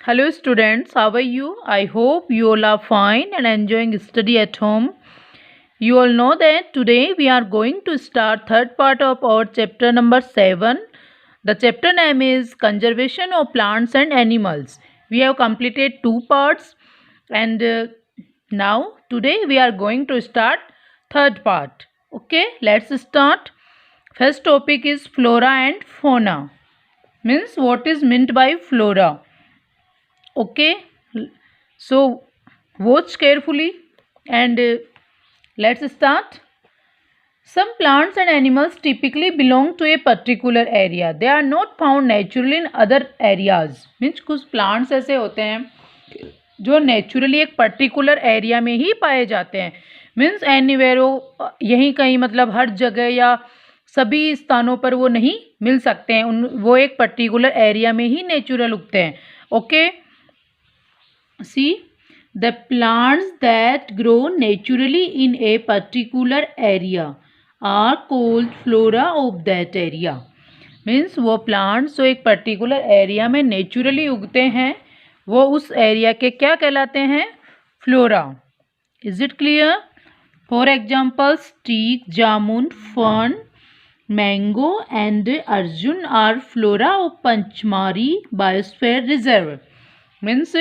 Hello students, how are you? I hope you all are fine and enjoying study at home. You all know that today we are going to start third part of our chapter number 7. The chapter name is Conservation of Plants and Animals. We have completed two parts and now today we are going to start third part. Okay, let's start. First topic is flora and fauna. Means what is meant by flora? Okay, so watch carefully and let's start. Some plants and animals typically belong to a particular area. They are not found naturally in other areas. Means कुछ plants ऐसे होते हैं जो naturally एक particular area में ही पाए जाते हैं. मीन्स एनीवेयर वो यहीं कहीं मतलब हर जगह या सभी स्थानों पर वो नहीं मिल सकते हैं. वो एक पर्टिकुलर एरिया में ही नेचुरल उगते हैं. Okay, See, the plants that grow naturally in a particular area are called flora of that area. Means वो plants जो एक particular area में naturally उगते हैं वो उस area के क्या कहलाते हैं? Flora. Is it clear? For example, teak, jamun, fern, mango and arjun are flora of Panchmari Biosphere Reserve. Means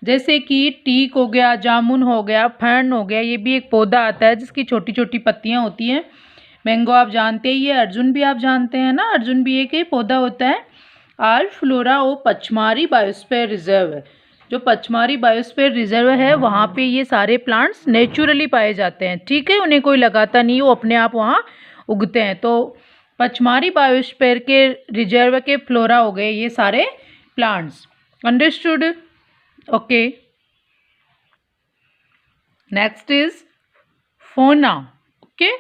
जैसे कि टीक हो गया, जामुन हो गया, फर्न हो गया, ये भी एक पौधा आता है जिसकी छोटी छोटी पत्तियां होती हैं. मैंगो आप जानते ही है, अर्जुन भी आप जानते हैं ना, अर्जुन भी एक ही पौधा होता है. Are flora of Pachmarhi biosphere reserve है. जो पचमारी बायोस्फीयर रिजर्व है वहाँ पे ये सारे प्लांट्स नेचुरली पाए जाते हैं. ठीक है, उन्हें कोई लगाता नहीं, वो अपने आप वहाँ उगते हैं. तो पचमारी बायोस्फीयर के रिजर्व के फ्लोरा हो गए ये सारे plants. Understood? Okay. Next is fauna. Okay.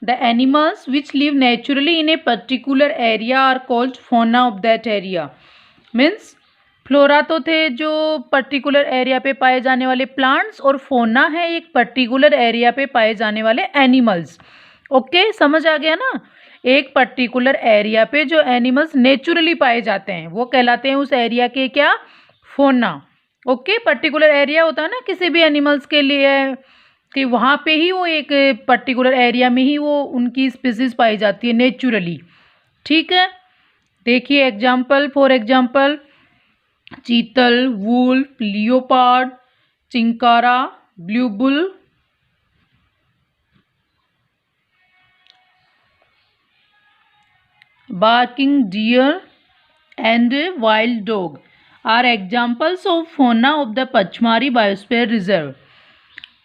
The animals which live naturally in a particular area are called fauna of that area. Means flora तो थे जो पर्टिकुलर एरिया पे पाए जाने वाले प्लांट्स और फोना है एक पर्टिकुलर एरिया पे पाए जाने वाले एनिमल्स. ओके, समझ आ गया ना? एक पर्टिकुलर एरिया पे जो एनिमल्स नेचुरली पाए जाते हैं वो कहलाते हैं उस एरिया के क्या? फोना. ओके, पर्टिकुलर एरिया होता है ना किसी भी एनिमल्स के लिए कि वहाँ पे ही वो एक पर्टिकुलर एरिया में ही वो उनकी स्पीसीज पाई जाती है नेचुरली. ठीक है, देखिए example. For example, chital, wolf, leopard, chinkara, blue bull, barking deer and wild dog are examples of fauna of the Pachmarhi biosphere reserve.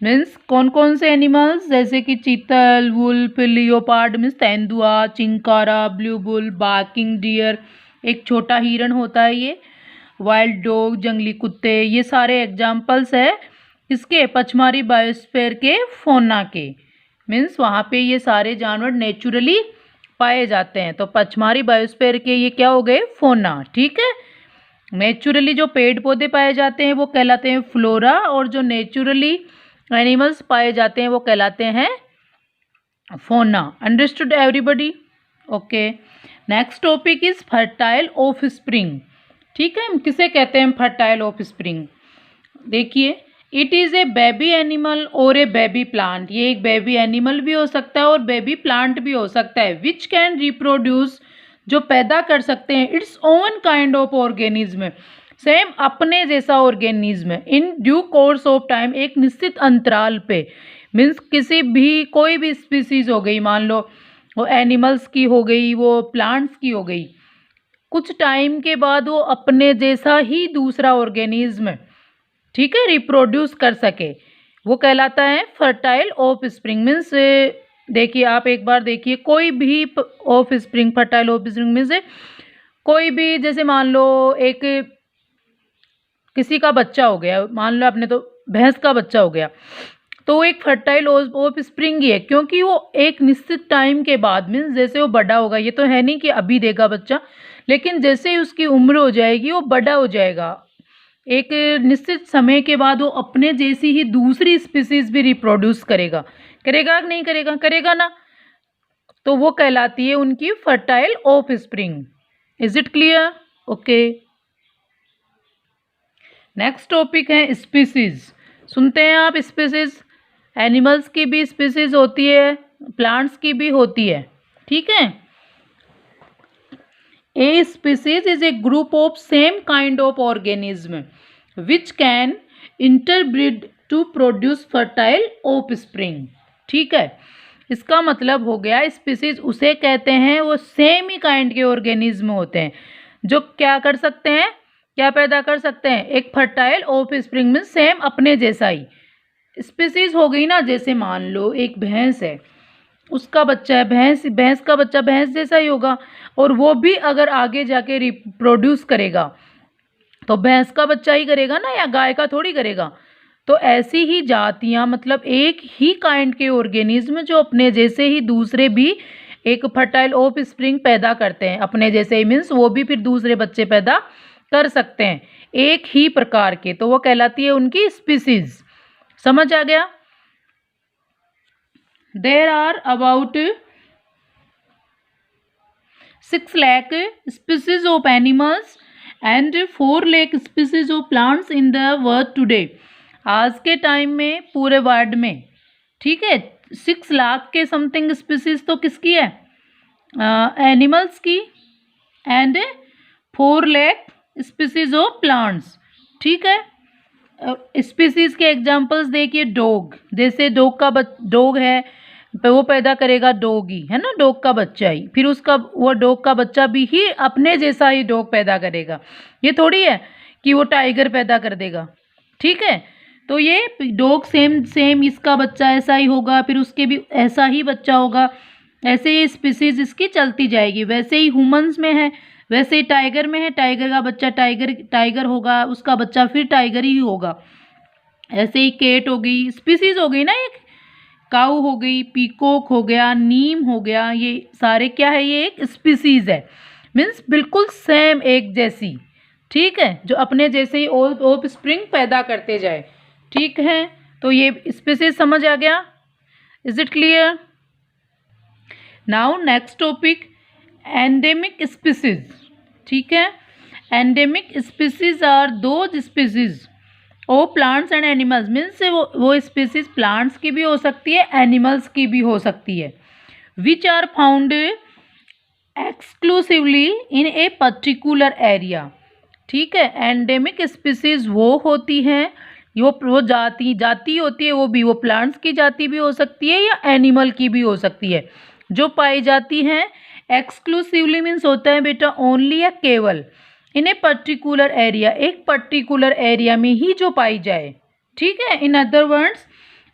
Means कौन कौन से एनिमल्स जैसे कि चीतल, वुल्फ, लियोपार्ड मीन्स तेंदुआ, chinkara, blue bull, barking deer एक छोटा हिरन होता है ये, वाइल्ड डॉग जंगली कुत्ते, ये सारे एग्जाम्पल्स है इसके पचमारी बायोस्फीयर के फोना के. मीन्स वहाँ पे ये सारे जानवर नेचुरली पाए जाते हैं. तो पचमारी बायोस्फीयर के ये क्या हो गए? फोना. ठीक है, नेचुरली जो पेड़ पौधे पाए जाते हैं वो कहलाते हैं फ्लोरा और जो नेचुरली एनिमल्स पाए जाते हैं वो कहलाते हैं फोना. Understood everybody? Okay. Next topic is fertile offspring. ठीक है, किसे कहते हैं फर्टाइल ऑफ स्प्रिंग? देखिए, it is a baby animal और ए बेबी प्लांट. ये एक बेबी एनिमल भी हो सकता है और बेबी प्लांट भी हो सकता है. विच कैन रिप्रोड्यूस, जो पैदा कर सकते हैं its own kind of organism, same अपने जैसा organism in due course of time, एक निश्चित अंतराल पे. मीन्स किसी भी कोई भी स्पीसीज हो गई, मान लो वो एनिमल्स की हो गई, वो प्लांट्स की हो गई, कुछ टाइम के बाद वो अपने जैसा ही दूसरा ऑर्गेनिज्म, ठीक है, रिप्रोड्यूस कर सके, वो कहलाता है फर्टाइल ऑफ स्प्रिंग. मीन्स देखिए, आप एक बार देखिए कोई भी of spring, fertile of spring means कोई भी, जैसे मान लो एक किसी का बच्चा हो गया, मान लो आपने तो भैंस का बच्चा हो गया, तो वो एक फर्टाइल ऑफ स्प्रिंग ही है क्योंकि वो एक निश्चित टाइम के बाद, मीन्स जैसे वो बड़ा होगा, ये तो है नहीं कि अभी देगा बच्चा, लेकिन जैसे ही उसकी उम्र हो जाएगी वो बड़ा हो जाएगा, एक निश्चित समय के बाद वो अपने जैसी ही दूसरी स्पीसीज भी रिप्रोड्यूस करेगा. करेगा कि नहीं करेगा? करेगा ना. तो वो कहलाती है उनकी fertile of spring. Is it clear? Okay. Next topic है स्पीसीज। सुनते हैं आप स्पीसीज। एनिमल्स की भी स्पीसीज होती है, प्लांट्स की भी होती है, ठीक है। A species is a group of same kind of organism which can interbreed to produce fertile offspring, ठीक है। इसका मतलब हो गया स्पीसीज उसे कहते हैं वो सेम ही काइंड के ऑर्गेनिज्म होते हैं जो क्या कर सकते हैं, क्या पैदा कर सकते हैं, एक फर्टाइल ऑफ स्प्रिंग में सेम अपने जैसा ही स्पीसीज हो गई ना। जैसे मान लो एक भैंस है, उसका बच्चा है भैंस का बच्चा भैंस जैसा ही होगा, और वो भी अगर आगे जाके रिप्रोड्यूस करेगा तो भैंस का बच्चा ही करेगा ना, या गाय का थोड़ी करेगा। तो ऐसी ही जातियां, मतलब एक ही काइंड के ऑर्गेनिज्म जो अपने जैसे ही दूसरे भी एक फर्टाइल ऑफ स्प्रिंग पैदा करते हैं अपने जैसे ही, मीन्स वो भी फिर दूसरे बच्चे पैदा कर सकते हैं एक ही प्रकार के, तो वो कहलाती है उनकी स्पीसीज। समझ आ गया। There are about 6 lakh species of animals and 4 lakh species of plants in the world today. आज के टाइम में पूरे वर्ल्ड में, ठीक है, 6 लाख के समथिंग स्पीसीज तो किसकी है, एनिमल्स की, and 4 lakh species of plants, ठीक है। स्पीसीज के एग्जांपल्स देखिए, डॉग, जैसे डॉग है वो पैदा करेगा डॉगी, है ना, डॉग का बच्चा ही, फिर उसका वो डॉग का बच्चा भी ही अपने जैसा ही डॉग पैदा करेगा। ये थोड़ी है कि वो टाइगर पैदा कर देगा, ठीक है। तो ये डॉग सेम इसका बच्चा ऐसा ही होगा, फिर उसके भी ऐसा ही बच्चा होगा, ऐसे ये स्पीसीज इसकी चलती जाएगी। वैसे ही ह्यूमंस में है, वैसे ही टाइगर में है, टाइगर का बच्चा टाइगर होगा, उसका बच्चा फिर टाइगर ही होगा। ऐसे ही केट हो गई, स्पीसीज हो गई ना, एक काऊ हो गई, पीकॉक हो गया, नीम हो गया, ये सारे क्या है, ये एक स्पीसीज है, मीन्स बिल्कुल सेम एक जैसी, ठीक है, जो अपने जैसे ही ऑफ स्प्रिंग पैदा करते जाए, ठीक है। तो ये स्पीसीज समझ आ गया। Is it clear. Now next topic endemic species, ठीक है। Endemic species are those species of plants and animals, means वो स्पीसीज प्लांट्स की भी हो सकती है, एनिमल्स की भी हो सकती है, which are found exclusively in a particular area, ठीक है। एंडेमिक स्पीसीज वो होती हैं, वो जाति होती है, वो प्लांट्स की जाति भी हो सकती है या एनिमल की भी हो सकती है, जो पाई जाती हैं। एक्सक्लूसिवली मीन्स होता है बेटा ओनली या केवल, इन ए पर्टिकुलर एरिया, एक पर्टिकुलर एरिया में ही जो पाई जाए, ठीक है। In other words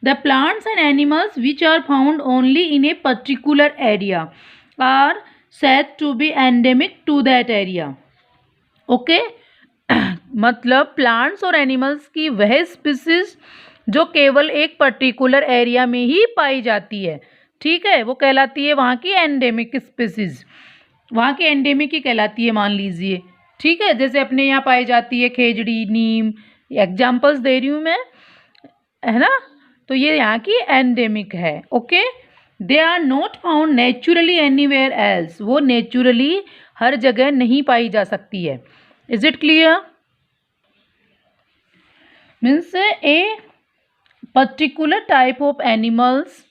the plants and animals which are found only in a particular area are said to be endemic to that area, okay. मतलब प्लांट्स और एनिमल्स की वह स्पीसीज जो केवल एक पर्टिकुलर एरिया में ही पाई जाती है, ठीक है, वो कहलाती है वहाँ की एंडेमिक स्पीसीज, वहाँ की एंडेमिक ही कहलाती है, मान लीजिए, ठीक है। जैसे अपने यहाँ पाई जाती है खेजड़ी, नीम, एग्जाम्पल्स दे रही हूँ मैं, है ना, तो ये यहाँ की एंडेमिक है, okay. They are not found naturally anywhere else, वो नेचुरली हर जगह नहीं पाई जा सकती है। Is it clear. Means a particular type of animals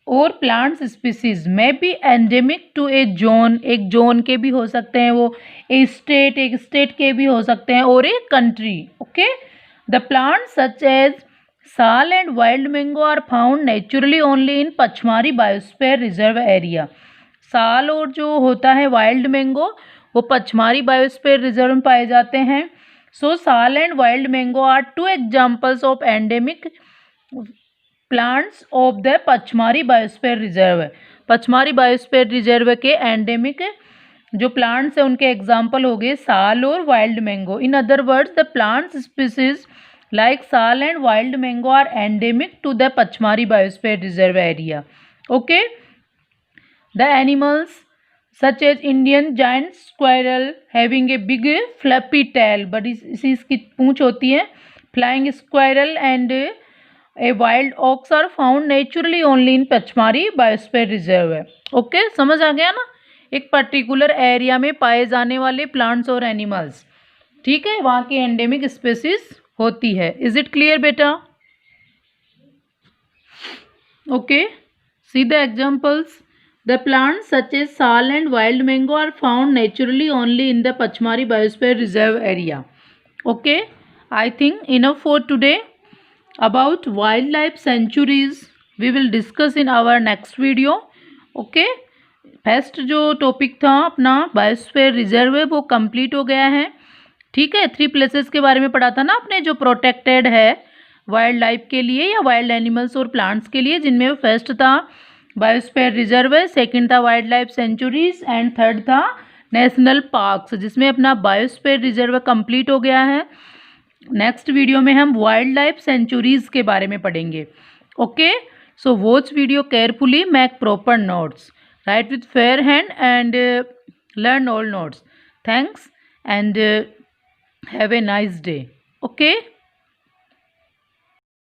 और प्लांट्स स्पीसीज में भी एंडेमिक टू ए जोन, एक जोन के भी हो सकते हैं वो, एक स्टेट के भी हो सकते हैं, और एक country, okay. The plants such as sal and wild mango are found naturally only in Pachmarhi biosphere reserve area. साल और जो होता है वाइल्ड मैंगो वो पचमारी बायोस्फीयर रिजर्व में पाए जाते हैं। So sal and wild mango are 2 examples of endemic plants of the Pachmarhi biosphere reserve. Pachmarhi biosphere reserve के एंडेमिक जो प्लांट्स हैं उनके एग्जाम्पल हो गए साल और wild mango. In other words the plants species like sal and wild mango are endemic to the Pachmari Biosphere Reserve area. Okay. The animals such as Indian giant squirrel having a big fluffy tail, but इसकी पूंछ होती है, flying squirrel and a wild ox are found naturally only in Pachmari Biosphere Reserve. Okay, समझ आ गया ना, एक particular area में पाए जाने वाले प्लांट्स और एनिमल्स, ठीक है, वहाँ की एंडेमिक स्पीसीज होती है. इज इट क्लियर बेटा? Okay, see the examples. The plants such as sal and wild mango are found naturally only in the Pachmari Biosphere Reserve area. Okay, I think enough for today. About wildlife sanctuaries we will discuss in our next video. Okay, first जो topic था अपना biosphere reserve है वो complete हो गया है. ठीक है, 3 प्लेसेस के बारे में पढ़ा था ना आपने, जो प्रोटेक्टेड है वाइल्ड लाइफ के लिए या वाइल्ड एनिमल्स और प्लांट्स के लिए, जिनमें फर्स्ट था बायोस्फीयर रिजर्व, सेकंड था wild life sanctuaries and third था नेशनल पार्क्स, जिसमें अपना बायोस्फीयर रिजर्व कंप्लीट हो गया है. नेक्स्ट वीडियो में हम वाइल्ड लाइफ सेंचुरीज के बारे में पढ़ेंगे. Okay, so watch video carefully, make proper notes, write with fair hand and learn all notes. Thanks and have a nice day. Okay.